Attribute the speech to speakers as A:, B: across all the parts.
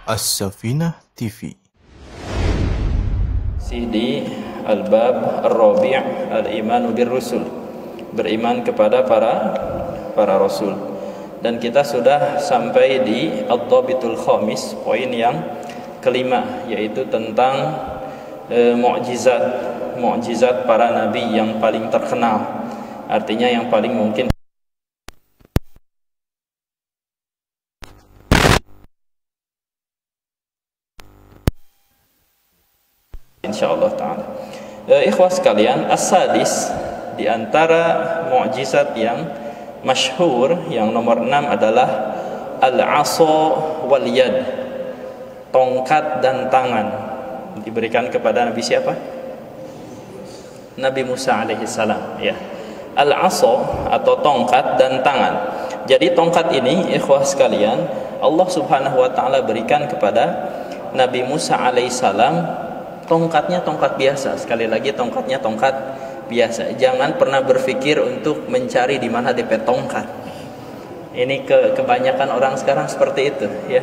A: As-Safinah TV.
B: Di Al-Bab Ar-Rabi' Al-Imanu Bir-Rusul, beriman kepada para Rasul. Dan kita sudah sampai di Ad-Dhabitul Khamis, poin yang kelima, yaitu tentang mukjizat para nabi yang paling terkenal. Artinya yang paling mungkin insyaallah taala. Ikhwas sekalian, as-sadis di antara mukjizat yang masyhur yang nomor 6 adalah al-'asa wal yad, tongkat dan tangan, diberikan kepada Nabi siapa? Nabi Musa alaihi salam, ya. Al-'asa atau tongkat dan tangan. Jadi tongkat ini ikhwas sekalian, Allah Subhanahu wa taala berikan kepada Nabi Musa alaihi salam. Tongkatnya tongkat biasa. Sekali lagi, tongkatnya tongkat biasa. Jangan pernah berpikir untuk mencari di mana DP tongkat. Ini kebanyakan orang sekarang seperti itu, ya.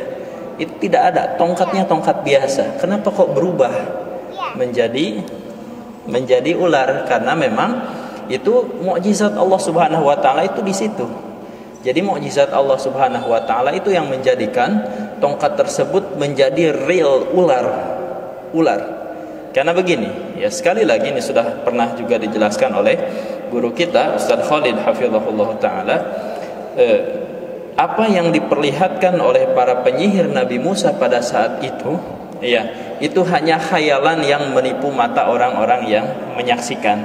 B: Itu tidak ada, tongkatnya tongkat biasa. Kenapa kok berubah menjadi ular? Karena memang itu mukjizat Allah Subhanahu wa taala itu di situ. Jadi mukjizat Allah Subhanahu wa taala itu yang menjadikan tongkat tersebut menjadi real ular. Karena begini, ya, sekali lagi ini sudah pernah juga dijelaskan oleh guru kita Ustaz Khalid hafizahullah taala. Apa yang diperlihatkan oleh para penyihir Nabi Musa pada saat itu, ya, itu hanya khayalan yang menipu mata orang-orang yang menyaksikan,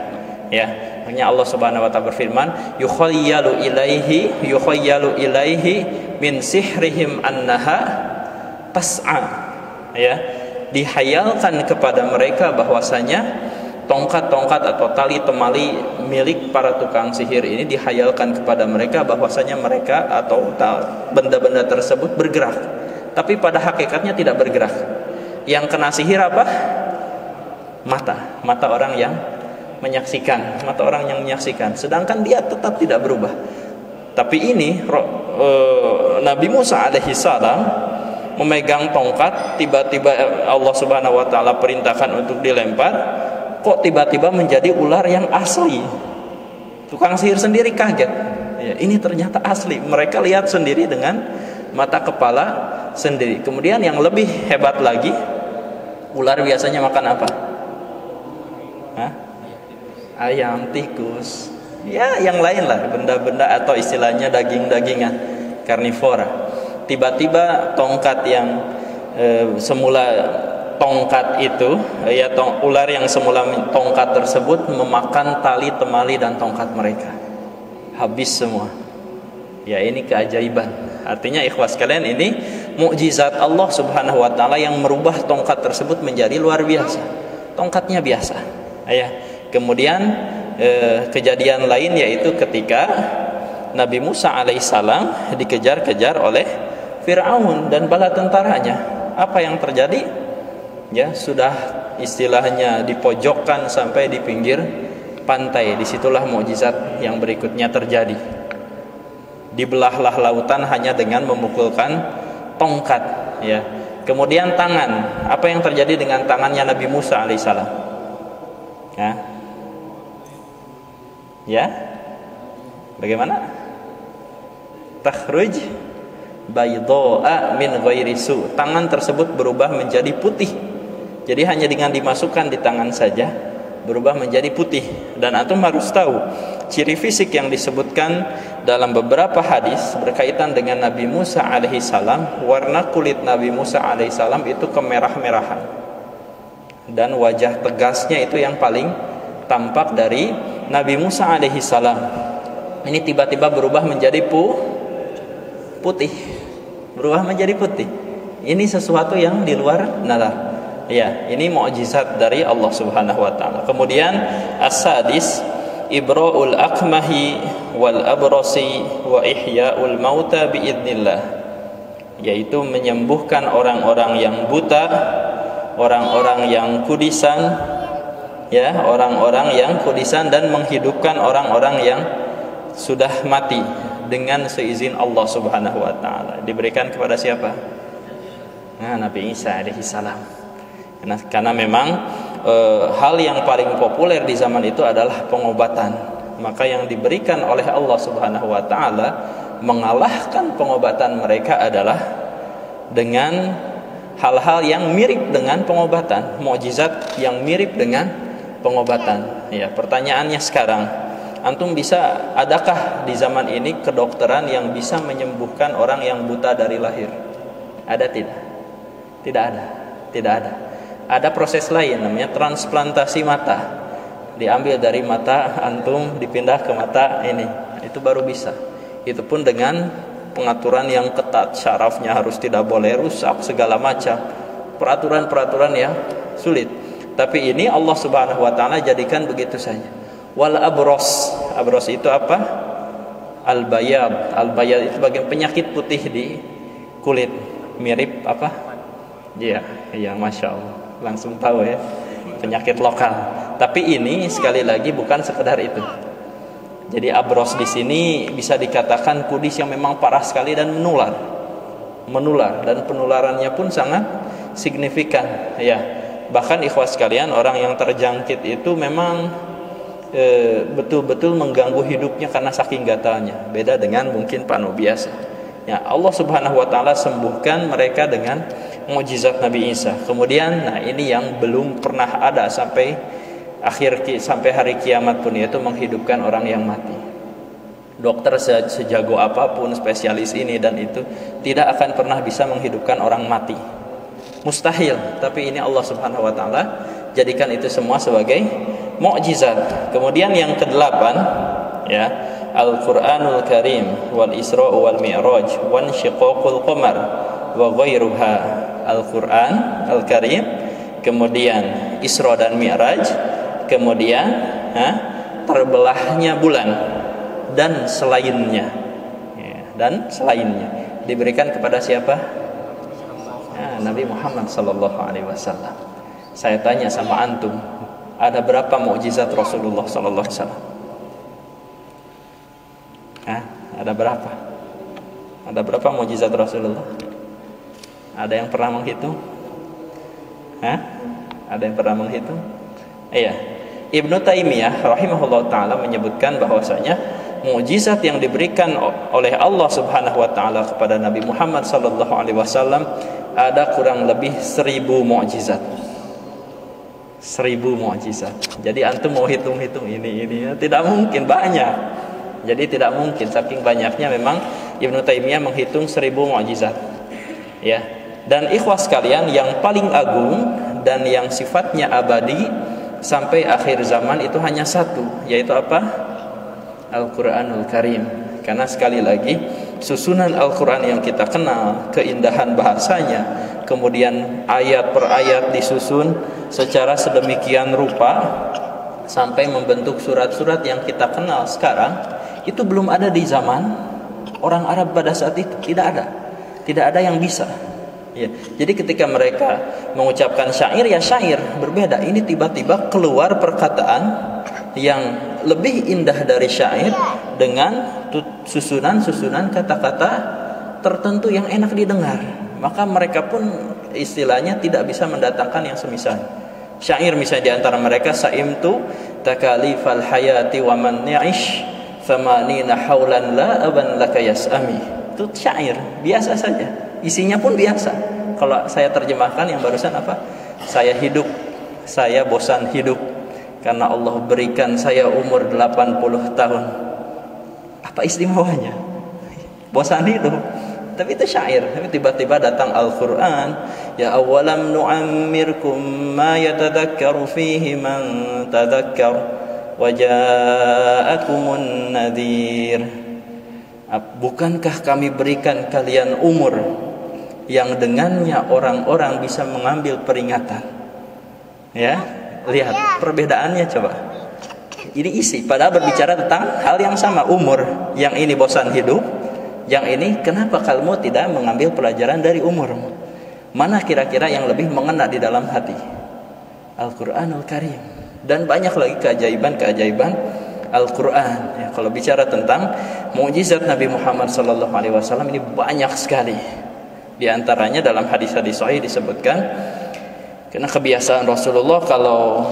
B: ya. Hanya Allah Subhanahu wa taala berfirman, yukhayyalu ilaihi min sihrihim annaha tas'a, ya. Dihayalkan kepada mereka bahwasanya tongkat-tongkat atau tali temali milik para tukang sihir ini dihayalkan kepada mereka bahwasanya mereka atau benda-benda tersebut bergerak, tapi pada hakikatnya tidak bergerak. Yang kena sihir apa? Mata orang yang menyaksikan, sedangkan dia tetap tidak berubah. Tapi ini Nabi Musa alaihi salam memegang tongkat, tiba-tiba Allah Subhanahu wa taala perintahkan untuk dilempar, kok tiba-tiba menjadi ular yang asli. Tukang sihir sendiri kaget. Ya, ini ternyata asli. Mereka lihat sendiri dengan mata kepala sendiri. Kemudian yang lebih hebat lagi, ular biasanya makan apa? Ayam, tikus, ya yang lain lah, benda-benda atau istilahnya daging-dagingan, karnivora. Tiba-tiba tongkat yang semula tongkat itu, ya, ular yang semula tongkat tersebut memakan tali temali dan tongkat mereka, habis semua. Ya, ini keajaiban. Artinya ikhwas kalian, ini mukjizat Allah Subhanahu wa taala yang merubah tongkat tersebut menjadi luar biasa. Tongkatnya biasa, ya. Kemudian kejadian lain yaitu ketika Nabi Musa alaihissalam dikejar-kejar oleh Fir'aun dan bala tentaranya. Apa yang terjadi? Ya, sudah istilahnya dipojokkan sampai di pinggir pantai. Disitulah mukjizat yang berikutnya terjadi. Dibelahlah lautan hanya dengan memukulkan tongkat, ya. Kemudian tangan. Apa yang terjadi dengan tangannya Nabi Musa alaihissalam? Ya, bagaimana? Takhruj bayda'a min ghairi su. Tangan tersebut berubah menjadi putih. Jadi hanya dengan dimasukkan di tangan saja berubah menjadi putih. Dan antum harus tahu ciri fisik yang disebutkan dalam beberapa hadis berkaitan dengan Nabi Musa alaihi salam. Warna kulit Nabi Musa alaihi salam itu kemerah-merahan, dan wajah tegasnya itu yang paling tampak dari Nabi Musa alaihi salam. Ini tiba-tiba berubah menjadi putih, berubah menjadi putih. Ini sesuatu yang di luar nalar. Ya, ini mukjizat dari Allah Subhanahu wa taala. Kemudian as-sadis ibra'ul akmahi wal abrasi wa ihya'ul mauta biidznillah, yaitu menyembuhkan orang-orang yang buta, orang-orang yang kudisan, ya, orang-orang yang kudisan, dan menghidupkan orang-orang yang sudah mati dengan seizin Allah Subhanahu wa taala. Diberikan kepada siapa? Nabi Isa alaihi salam. Karena memang hal yang paling populer di zaman itu adalah pengobatan. Maka yang diberikan oleh Allah Subhanahu wa taala mengalahkan pengobatan mereka adalah dengan hal-hal yang mirip dengan pengobatan, mukjizat yang mirip dengan pengobatan. Ya, pertanyaannya sekarang, antum adakah di zaman ini kedokteran yang bisa menyembuhkan orang yang buta dari lahir? Ada tidak? Tidak ada. Tidak ada. Ada proses lain namanya transplantasi mata. Diambil dari mata antum dipindah ke mata ini. Itu baru bisa. Itu pun dengan pengaturan yang ketat, syarafnya harus tidak boleh rusak segala macam. Peraturan-peraturan yang sulit. Tapi ini Allah Subhanahu wa taala jadikan begitu saja. Wal abros. Abros itu apa? Al-bayad. Al-bayad itu bagian penyakit putih di kulit. Mirip apa? Iya, Masya Allah. Langsung tahu ya, penyakit lokal. Tapi ini sekali lagi bukan sekedar itu. Jadi abros di sini bisa dikatakan kudis yang memang parah sekali dan menular dan penularannya pun sangat signifikan. Ya, bahkan ikhwas sekalian, orang yang terjangkit itu memang betul-betul mengganggu hidupnya karena saking gatalnya. Beda dengan mungkin panu biasa. Ya, Allah Subhanahu wa taala sembuhkan mereka dengan mukjizat Nabi Isa. Kemudian ini yang belum pernah ada sampai hari kiamat pun, yaitu menghidupkan orang yang mati. Dokter sejago apapun spesialis ini dan itu tidak akan pernah bisa menghidupkan orang mati. Mustahil. Tapi ini Allah Subhanahu wa taala jadikan itu semua sebagai mukjizat. Kemudian yang kedelapan, ya, Al-Qur'anul Karim wal Isra wal Mi'raj wan syiqaqul qamar wa ghairuha. Al-Qur'an Al-Karim, kemudian Isra dan Mi'raj, kemudian terbelahnya bulan dan selainnya. Dan selainnya diberikan kepada siapa? Nabi Muhammad sallallahu alaihi wasallam. Saya tanya sama antum, ada berapa mukjizat Rasulullah sallallahu alaihi wasallam? Ada berapa? Ada berapa mukjizat Rasulullah? Ada yang pernah menghitung? Ada yang pernah menghitung? Iya. Ibnu Taimiyah rahimahullah taala menyebutkan bahwasanya mukjizat yang diberikan oleh Allah Subhanahu wa taala kepada Nabi Muhammad sallallahu alaihi wasallam ada kurang lebih 1000 mukjizat. 1000 mukjizat. Jadi antum mau hitung-hitung ini tidak mungkin, banyak. Jadi tidak mungkin, saking banyaknya memang Ibnu Taimiyah menghitung 1000 mukjizat. Ya. Dan ikhwas sekalian, yang paling agung dan yang sifatnya abadi sampai akhir zaman itu hanya satu, yaitu apa? Al-Qur'anul Karim. Karena sekali lagi susunan Al-Quran yang kita kenal, keindahan bahasanya, kemudian ayat per ayat disusun secara sedemikian rupa sampai membentuk surat-surat yang kita kenal sekarang, itu belum ada di zaman orang Arab pada saat itu. Tidak ada yang bisa. Ya. Jadi ketika mereka mengucapkan syair, ya syair berbeda. Ini tiba-tiba keluar perkataan yang lebih indah dari syair dengan susunan kata-kata tertentu yang enak didengar. Maka mereka pun istilahnya tidak bisa mendatangkan yang semisal. Syair misalnya di antara mereka, saimtu takalifal hayati wa man ya'ish famanina haulan la aban laka yas'ami. Itu syair biasa saja, isinya pun biasa. Kalau saya terjemahkan yang barusan apa? Saya hidup, saya bosan hidup karena Allah berikan saya umur 80 tahun. Apa istimewanya? Bosan hidup. Tapi itu syair. Tapi tiba-tiba datang Al-Quran, ya awalam nu'ammirkum ma yatadakkaru fihi man tadakkar wa ja'akumun nadhir. Bukankah kami berikan kalian umur yang dengannya orang-orang bisa mengambil peringatan? Ya, lihat perbedaannya coba. Ini isi, padahal berbicara tentang hal yang sama, umur. Yang ini bosan hidup, yang ini kenapa kamu tidak mengambil pelajaran dari umurmu? Mana kira-kira yang lebih mengena di dalam hati? Al-Qur'anul Karim. Dan banyak lagi keajaiban-keajaiban Al-Quran. Ya, kalau bicara tentang mukjizat Nabi Muhammad sallallahu alaihi wasallam ini banyak sekali. Di antaranya dalam hadis-hadis sahih disebutkan, karena kebiasaan Rasulullah kalau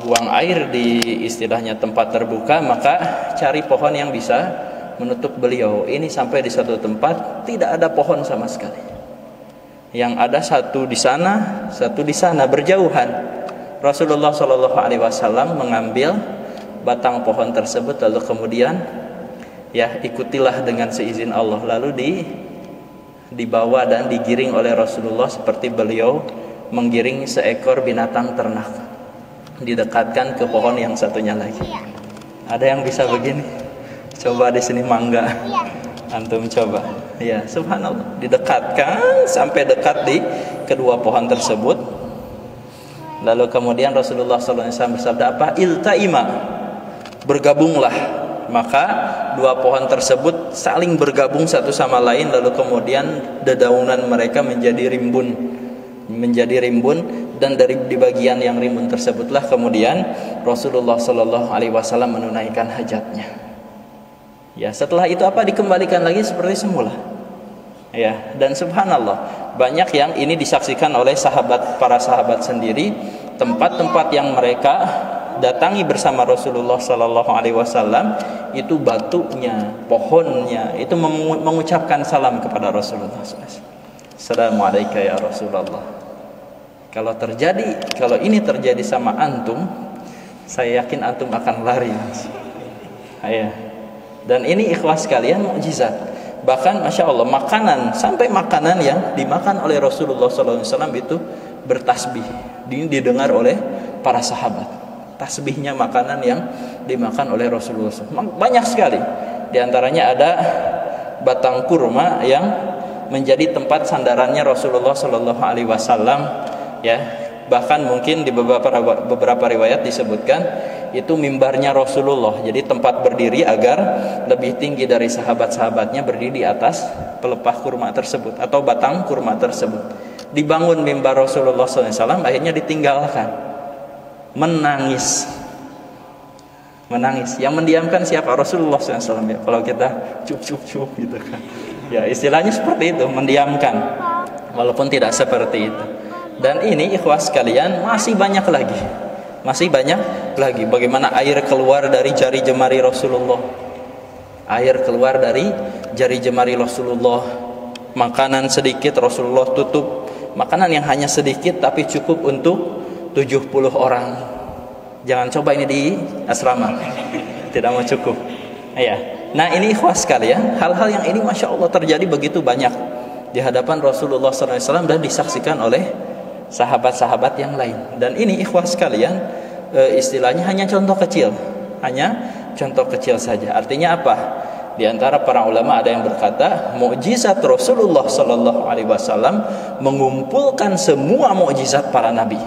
B: buang air di istilahnya tempat terbuka, maka cari pohon yang bisa menutup beliau. Ini sampai di satu tempat tidak ada pohon sama sekali. Yang ada satu di sana, satu di sana, berjauhan. Rasulullah Shallallahu Alaihi Wasallam mengambil batang pohon tersebut, lalu kemudian ikutilah dengan seizin Allah, lalu dibawa dan digiring oleh Rasulullah seperti beliau menggiring seekor binatang ternak, didekatkan ke pohon yang satunya lagi. Ada yang bisa begini? Coba di sini mangga, antum coba. Ya, subhanallah, didekatkan sampai dekat di kedua pohon tersebut. Lalu kemudian Rasulullah SAW bersabda apa? Iltaima, bergabunglah. Maka dua pohon tersebut saling bergabung satu sama lain, lalu kemudian dedaunan mereka menjadi rimbun, dan di bagian yang rimbun tersebutlah kemudian Rasulullah Shallallahu Alaihi Wasallam menunaikan hajatnya. Ya, setelah itu apa? Dikembalikan lagi seperti semula. Ya, dan subhanallah, banyak yang ini disaksikan oleh para sahabat sendiri, tempat-tempat yang mereka datangi bersama Rasulullah Sallallahu Alaihi Wasallam, itu batunya, pohonnya itu mengucapkan salam kepada Rasulullah SAW. Assalamualaikum ya Rasulullah. Kalau ini terjadi sama antum, saya yakin antum akan lari. Ya. Dan ini ikhwas sekalian, mukjizat. Bahkan masya Allah, sampai makanan yang dimakan oleh Rasulullah SAW itu bertasbih, didengar oleh para sahabat. Tasbihnya makanan yang dimakan oleh Rasulullah SAW banyak sekali. Di antaranya ada batang kurma yang menjadi tempat sandarannya Rasulullah Sallallahu Alaihi Wasallam. Ya, bahkan mungkin di beberapa riwayat disebutkan itu mimbarnya Rasulullah. Jadi tempat berdiri agar lebih tinggi dari sahabat-sahabatnya berdiri di atas pelepah kurma tersebut atau batang kurma tersebut. Dibangun mimbar Rasulullah SAW, akhirnya ditinggalkan. Menangis. Yang mendiamkan siapa? Rasulullah SAW. Ya, kalau kita cup gitu kan. Ya, istilahnya seperti itu, mendiamkan. Walaupun tidak seperti itu. Dan ini ikhwas sekalian, masih banyak lagi. Bagaimana air keluar dari jari jemari Rasulullah. Makanan sedikit Rasulullah tutup. Makanan yang hanya sedikit tapi cukup untuk 70 orang. Jangan coba ini di asrama, tidak mau cukup. Ya. Nah, ini ikhwas sekalian, hal-hal yang ini masya Allah terjadi begitu banyak di hadapan Rasulullah SAW dan disaksikan oleh sahabat-sahabat yang lain. Dan ini ikhwas sekalian, istilahnya hanya contoh kecil saja. Artinya apa? Di antara para ulama ada yang berkata, mukjizat Rasulullah Sallallahu Alaihi Wasallam mengumpulkan semua mukjizat para nabi,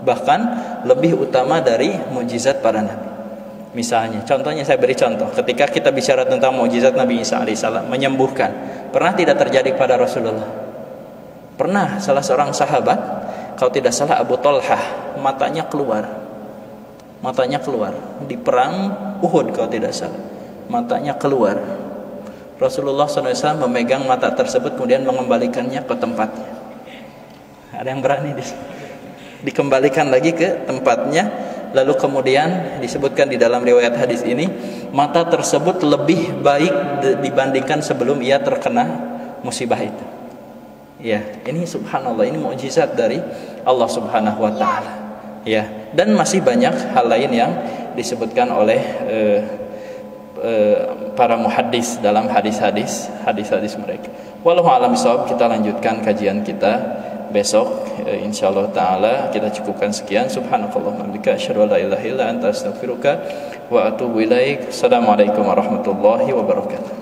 B: bahkan lebih utama dari mukjizat para nabi. Misalnya, contohnya saya beri contoh, ketika kita bicara tentang mukjizat Nabi Isa alaihissalam menyembuhkan, pernah tidak terjadi pada Rasulullah? Pernah. Salah seorang sahabat, kalau tidak salah Abu Talhah, matanya keluar di perang Uhud kalau tidak salah, matanya keluar. Rasulullah SAW memegang mata tersebut kemudian mengembalikannya ke tempatnya. Ada yang berani dikembalikan lagi ke tempatnya. Lalu kemudian disebutkan di dalam riwayat hadis ini, mata tersebut lebih baik dibandingkan sebelum ia terkena musibah itu. Ya, ini subhanallah, ini mukjizat dari Allah Subhanahu wa taala. Ya, dan masih banyak hal lain yang disebutkan oleh para muhaddis dalam hadis-hadis mereka. Wallahu a'lam bishawab. Kita lanjutkan kajian kita besok, insyaallah taala. Kita cukupkan sekian. Subhanakallahumma wa bihamdika asyhadu an la ilaha illa anta astaghfiruka wa atubu ilaik. Assalamualaikum warahmatullahi wabarakatuh.